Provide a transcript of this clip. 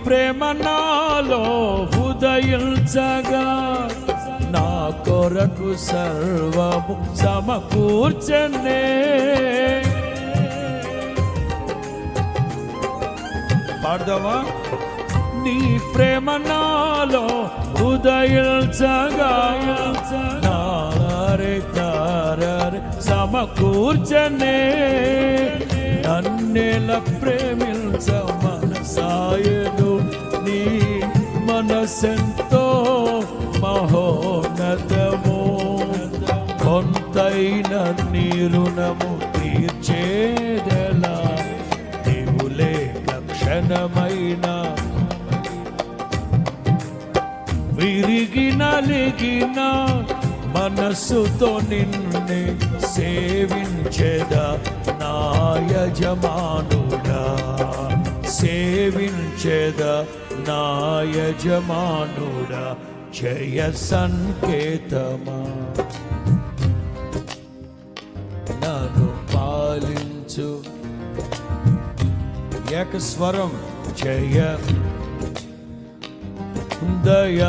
ప్రేమ నాలో ఉదయించగా నా కొరకు సర్వము సమకూర్చనే. పాడదామా? నీ ప్రేమ నాలో ఉదయించగా నారే తారే సమకూర్చనే. నన్నెల ప్రేమించ మనసాయను నీ మనసెంతో మహోన్నతము. కొంతైన నీ రుణము తీర్చేదెలా, నీవు లేక క్షణమైన విరిగి నలిగిన మనస్సుతో నిన్నే సేవించెదా నా యజమానుడా, సేవించెదా నా యజమానుడా. జయ సంకేతమా నన్ను పాలించు. ఏక స్వరం జయ దయ